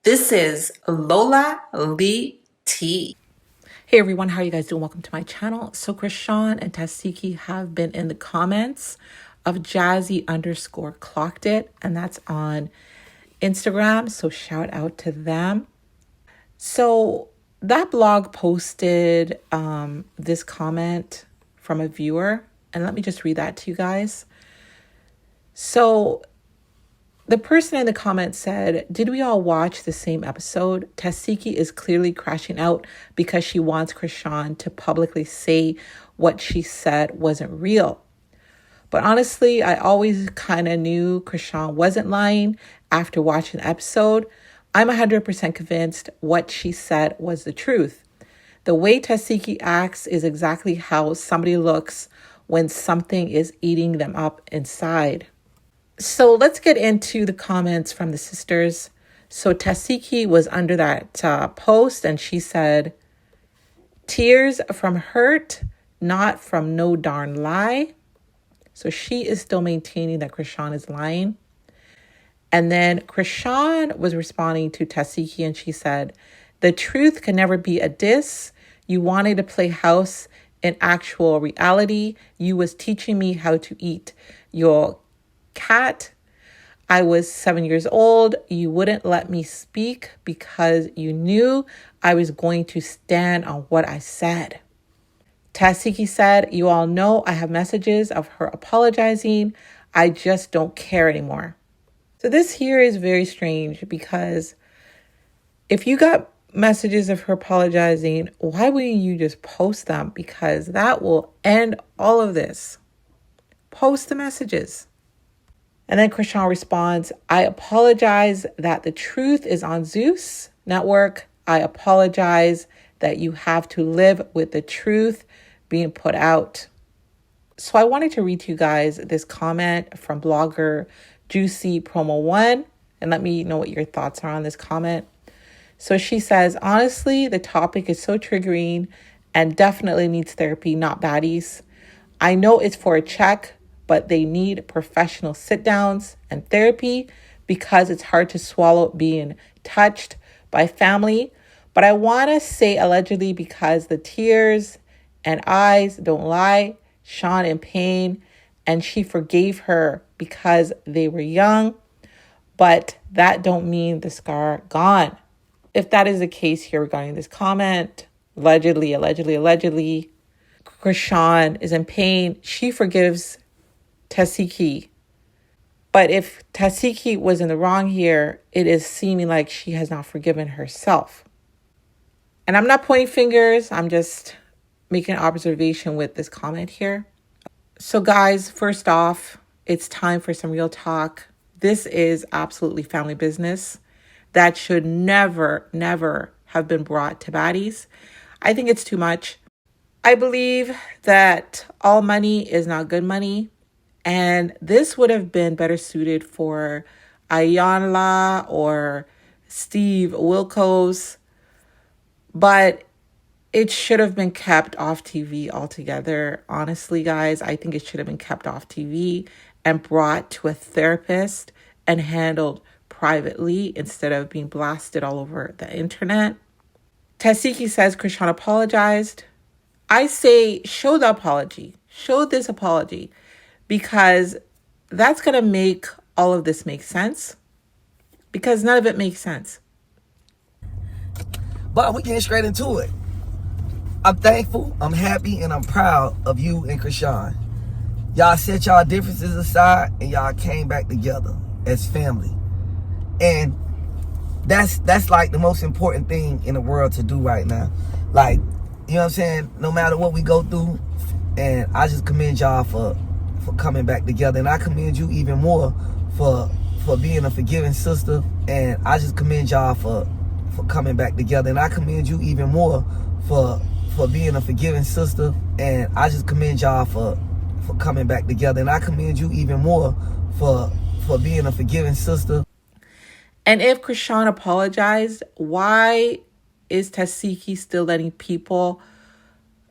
This is Lola Lee T. Hey everyone, how are you guys doing? Welcome to my channel. So Chrisean and Tesehki have been in the comments of Jazzy_clocked it, and that's on Instagram. So shout out to them. So that blog posted this comment from a viewer, and let me just read that to you guys. So the person in the comments said, did we all watch the same episode? Tesehki is clearly crashing out because she wants Chrisean to publicly say what she said wasn't real. But honestly, I always kind of knew Chrisean wasn't lying after watching the episode. I'm 100% convinced what she said was the truth. The way Tesehki acts is exactly how somebody looks when something is eating them up inside. So let's get into the comments from the sisters. So Tesehki was under that post, and she said, tears from hurt, not from no darn lie. So she is still maintaining that Chrisean is lying. And then Chrisean was responding to Tesehki, and she said, the truth can never be a diss. You wanted to play house in actual reality. You was teaching me how to eat your cat. I was 7 years old. You wouldn't let me speak because you knew I was going to stand on what I said. Tesehki said, you all know I have messages of her apologizing. I just don't care anymore. So this here is very strange because if you got messages of her apologizing, why wouldn't you just post them? Because that will end all of this. Post the messages. And then Chrisean responds, I apologize that the truth is on Zeus Network. I apologize that you have to live with the truth being put out. So I wanted to read to you guys this comment from blogger Juicy Promo 1, and let me know what your thoughts are on this comment. So she says, honestly, the topic is so triggering and definitely needs therapy, not baddies. I know it's for a check, but they need professional sit downs and therapy because it's hard to swallow being touched by family. But I want to say allegedly because the tears and eyes don't lie. Sean in pain, and she forgave her because they were young, but that don't mean the scar gone. If that is the case here regarding this comment, allegedly, Chrisean is in pain. She forgives Tesehki. But if Tesehki was in the wrong here, it is seeming like she has not forgiven herself. And I'm not pointing fingers. I'm just making an observation with this comment here. So guys, first off, it's time for some real talk. This is absolutely family business that should never have been brought to Baddies. I think it's too much. I believe that all money is not good money. And this would have been better suited for Ayanla or Steve Wilkos. But it should have been kept off TV altogether. Honestly, guys, I think it should have been kept off TV and brought to a therapist and handled privately instead of being blasted all over the internet. Tesehki says Chrisean apologized. I say show the apology. Show this apology. Because that's going to make all of this make sense. Because none of it makes sense. But we're getting straight into it. I'm thankful, I'm happy, and I'm proud of you and Chrisean. Y'all set y'all differences aside and y'all came back together as family. And that's like the most important thing in the world to do right now. Like, you know what I'm saying? No matter what we go through, and I just commend y'all for coming back together, and I commend you even more for being a forgiving sister, and I just commend y'all for coming back together, and I commend you even more for being a forgiving sister, and I just commend y'all for coming back together, and I commend you even more for being a forgiving sister. And if Chrisean apologized, why is Tesehki still letting people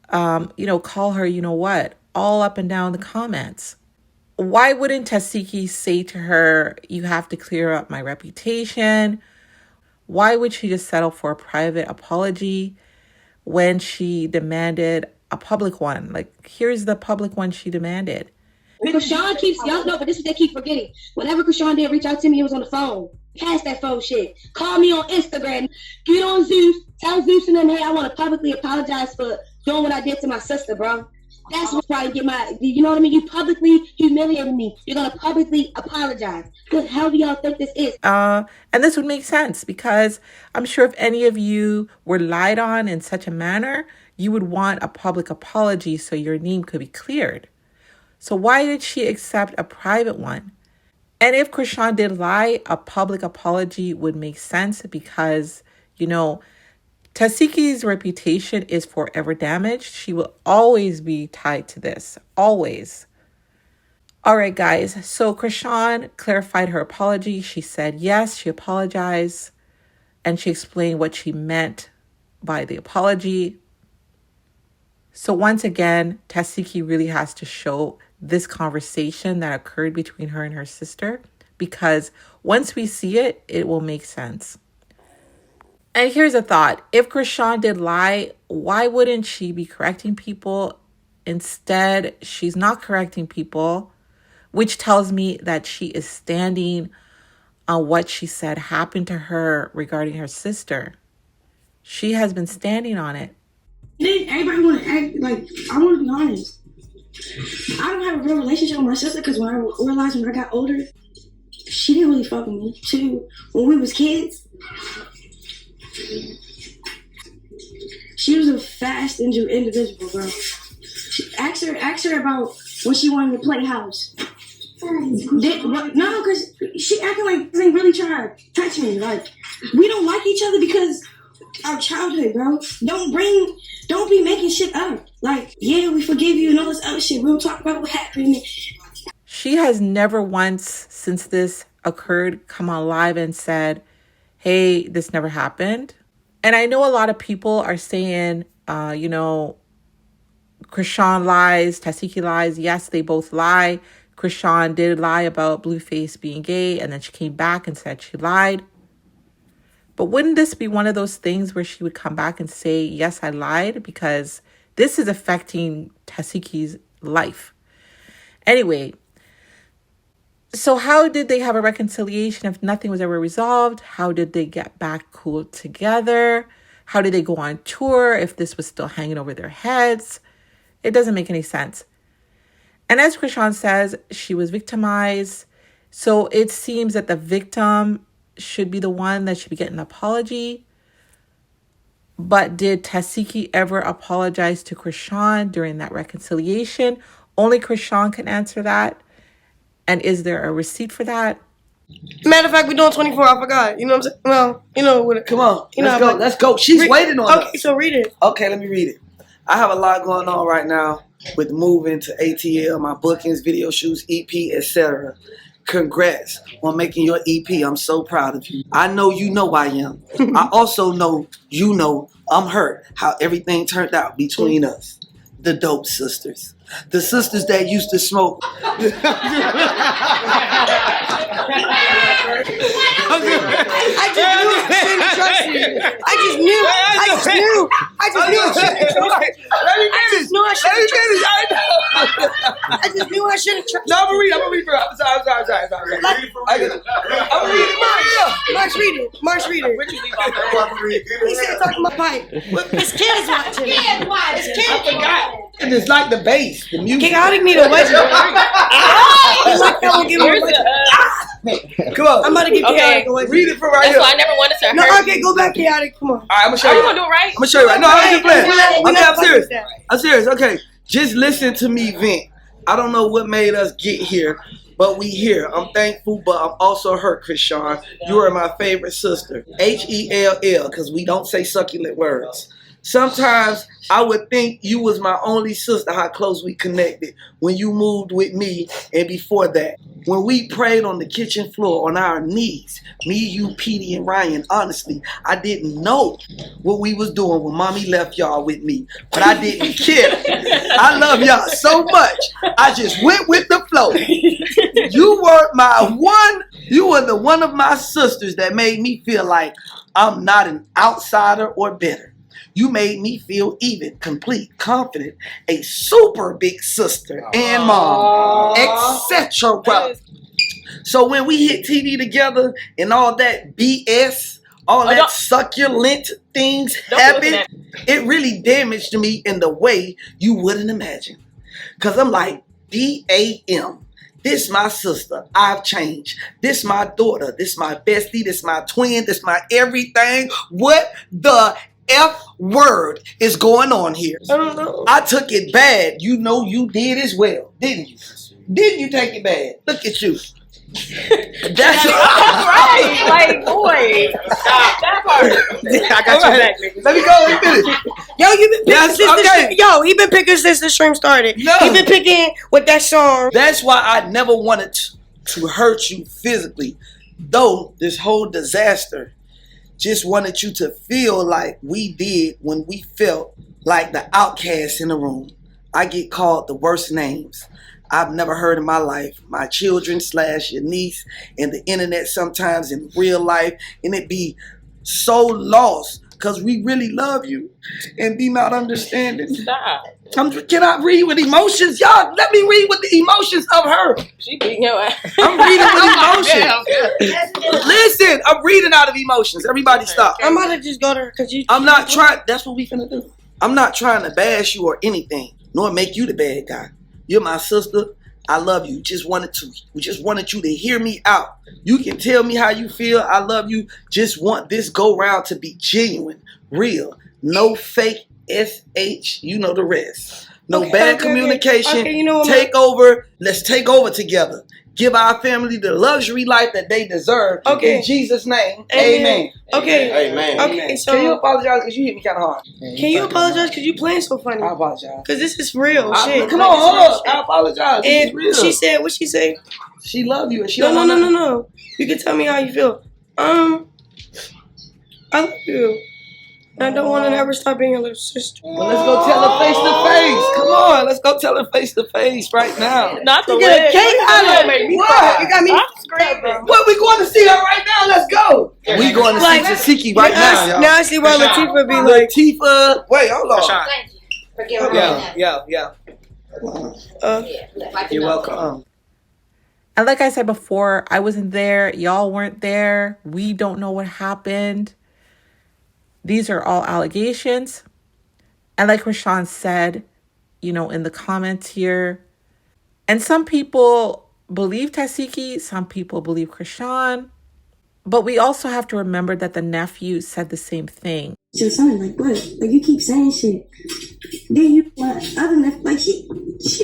call her, you know what, all up and down the comments? Why wouldn't Tesehki say to her, you have to clear up my reputation? Why would she just settle for a private apology when she demanded a public one? Like, here's the public one she demanded. Chrisean keeps, y'all know, but this is what they keep forgetting. Whenever Chrisean did reach out to me, it was on the phone. Pass that phone shit. Call me on Instagram. Get on Zeus. Tell Zeus and them, hey, I want to publicly apologize for doing what I did to my sister, bro. That's what trying to get my, you know what I mean? You publicly humiliated me. You're going to publicly apologize. What the hell do y'all think this is? And this would make sense because I'm sure if any of you were lied on in such a manner, you would want a public apology so your name could be cleared. So why did she accept a private one? And if Chrisean did lie, a public apology would make sense because, you know, Tesehki's reputation is forever damaged. She will always be tied to this. Always. All right, guys. So Chrisean clarified her apology. She said, yes, she apologized. And she explained what she meant by the apology. So once again, Tesehki really has to show this conversation that occurred between her and her sister, because once we see it, it will make sense. And here's a thought. If Chrisean did lie, why wouldn't she be correcting people? Instead, she's not correcting people, which tells me that she is standing on what she said happened to her regarding her sister. She has been standing on it. Everybody want to act like, I want to be honest. I don't have a real relationship with my sister because when I realized when I got older, she didn't really fuck with me. Too, when we was kids, she was a fast individual, bro. Ask her about when she wanted to play house. No, because she acting like they really trying to touch me. Like, we don't like each other because our childhood, bro. Don't be making shit up. Like, yeah, we forgive you and all this other shit. We don't talk about what happened. She has never once since this occurred come on live and said, hey, this never happened. And I know a lot of people are saying, you know, Chrisean lies, Tesehki lies. Yes, they both lie. Chrisean did lie about BlueFace being gay, and then she came back and said she lied. But wouldn't this be one of those things where she would come back and say, yes, I lied? Because this is affecting Tesehki's life. Anyway, so how did they have a reconciliation if nothing was ever resolved? How did they get back cool together? How did they go on tour if this was still hanging over their heads? It doesn't make any sense. And as Chrisean says, she was victimized. So it seems that the victim should be the one that should be getting an apology. But did Tesehki ever apologize to Chrisean during that reconciliation? Only Chrisean can answer that. And is there a receipt for that? Matter of fact, we're doing 24. I forgot. You know what I'm saying? Well, you know what it. Come on, you let's know, go. Let's go. She's waiting on us. Okay, so read it. Okay, let me read it. I have a lot going on right now with moving to ATL, my bookings, video shoots, EP, etc. Congrats on making your EP. I'm so proud of you. I know you know I am. I also know you know I'm hurt how everything turned out between us. The dope sisters. The sisters that used to smoke. I just knew I shouldn't trust you. I just knew I shouldn't trust you. I just knew I shouldn't trust you. No, I'm gonna read for her. I'm sorry. I'm gonna read it. Marsh, read it. Marsh, read it. He said talking about pipe. His kids watching. His kids. I forgot. And it's like the bass, the music. Chaotic need a wedge. Come on. I'm about to get chaotic a wedge. Read it from right That's here. why I never wanted to hurt. No, okay, go back chaotic. Come on. All right, I'm gonna show you. You gonna do it right? I'm gonna show you right. No, I'm just playing. We're Okay, not I'm serious. fucking with that. I'm serious. Okay, just listen to me vent. I don't know what made us get here, but we here. I'm thankful, but I'm also hurt, Chrisean. You are my favorite sister. HELL, because we don't say succulent words. Sometimes I would think you was my only sister, how close we connected when you moved with me and before that. When we prayed on the kitchen floor on our knees, me, you, Petey, and Ryan, honestly, I didn't know what we was doing when mommy left y'all with me. But I didn't care. I love y'all so much. I just went with the flow. You were the one of my sisters that made me feel like I'm not an outsider or better. You made me feel even, complete, confident, a super big sister and mom, etc. So when we hit TV together and all that BS, all that succulent things happen, it really damaged me in the way you wouldn't imagine. Because I'm like, DAM. This my sister. I've changed. This my daughter. This my bestie. This my twin. This my everything. What the F word is going on here? I don't know. I took it bad. You know you did as well, didn't you? Didn't you take it bad? Look at you. That's right. Like, boy. Stop. That part. I got you back, nigga. Let me go and finish. Yo, you been picking since okay. he been picking since the stream started. No. He been picking with that song. That's why I never wanted to hurt you physically. Though this whole disaster just wanted you to feel like we did when we felt like the outcasts in the room. I get called the worst names I've never heard in my life. My children / your niece and the internet sometimes in real life. And it be so lost because we really love you and be not understanding. Stop. Can I read with emotions? Y'all, let me read with the emotions of her. She beating your ass. I'm reading with emotions. Listen, I'm reading out of emotions. Everybody stop. I'm about to just go there because you. I'm not trying. That's what we finna do. I'm not trying to bash you or anything, nor make you the bad guy. You're my sister. I love you. We just wanted you to hear me out. You can tell me how you feel. I love you. Just want this go round to be genuine, real, no fake SH. You know the rest. No bad communication. Okay, you know what, take over. Let's take over together. Give our family the luxury life that they deserve. Okay. In Jesus' name. Amen. Okay. Amen. Okay. So Can you apologize because you hit me kind of hard? Can you apologize because you playing so funny? I apologize. Because this is real shit. Come on, hold up. I apologize. This is And real. she said, what she say? She love you and she No. You can tell me how you feel. I love you. I don't want to ever stop being your little sister. Well, let's go tell her face to face. Come on, let's go tell her face to face right now. Not to get a cake out of it. What? You got me screaming. What? We going to see her right now? Let's go. We going to see Tesehki right now, y'all. Now I see why Latifah be like. Latifah. Wait, hold on. Thank you for giving me that. Yeah. You're welcome. And like I said before, I wasn't there. Y'all weren't there. We don't know what happened. These are all allegations. And like Chrisean said, in the comments here, and some people believe Tesehki, some people believe Chrisean, but we also have to remember that the nephew said the same thing. Your son, like, what? Like, you keep saying shit. Then you, other nephew, like, she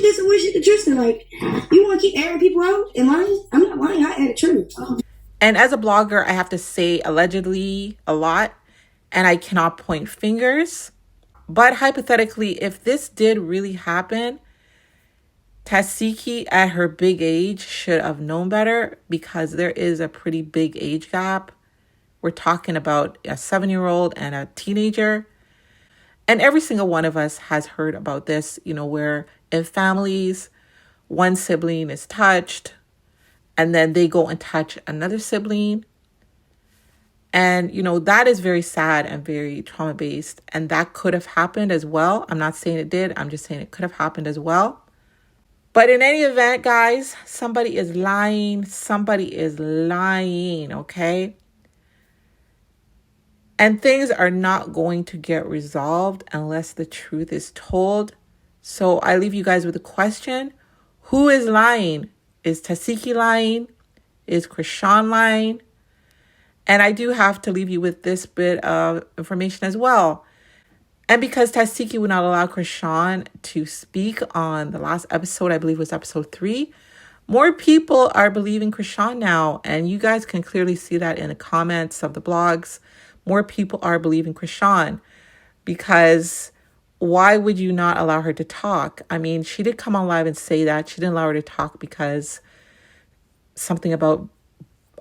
did some weird shit to Tristan. Like, you want to keep airing people out and lying? I'm not lying. I aired the truth. And as a blogger, I have to say allegedly a lot, and I cannot point fingers. But hypothetically, if this did really happen, Tesehki at her big age should have known better, because there is a pretty big age gap. We're talking about a 7-year-old and a teenager. And every single one of us has heard about this, where in families, one sibling is touched and then they go and touch another sibling. And, that is very sad and very trauma-based. And that could have happened as well. I'm not saying it did. I'm just saying it could have happened as well. But in any event, guys, somebody is lying. Somebody is lying, okay? And things are not going to get resolved unless the truth is told. So I leave you guys with a question. Who is lying? Is Tesehki lying? Is Chrisean lying? And I do have to leave you with this bit of information as well. And because Tesehki would not allow Chrisean to speak on the last episode, I believe it was episode 3, more people are believing Chrisean now. And you guys can clearly see that in the comments of the blogs. More people are believing Chrisean. because why would you not allow her to talk? I mean, she did come on live and say that she didn't allow her to talk because something about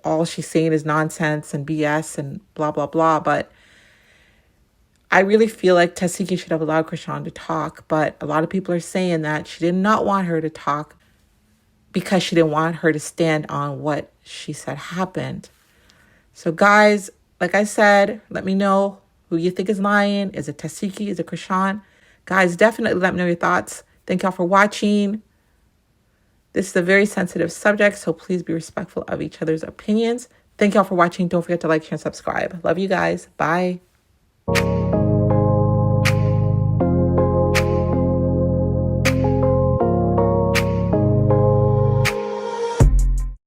all she's saying is nonsense and BS and blah, blah, blah. But I really feel like Tesehki should have allowed Chrisean to talk. But a lot of people are saying that she did not want her to talk because she didn't want her to stand on what she said happened. So guys, like I said, let me know who you think is lying. Is it Tesehki? Is it Chrisean? Guys, definitely let me know your thoughts. Thank y'all for watching. This is a very sensitive subject, so please be respectful of each other's opinions. Thank y'all for watching. Don't forget to like, share, and subscribe. Love you guys. Bye.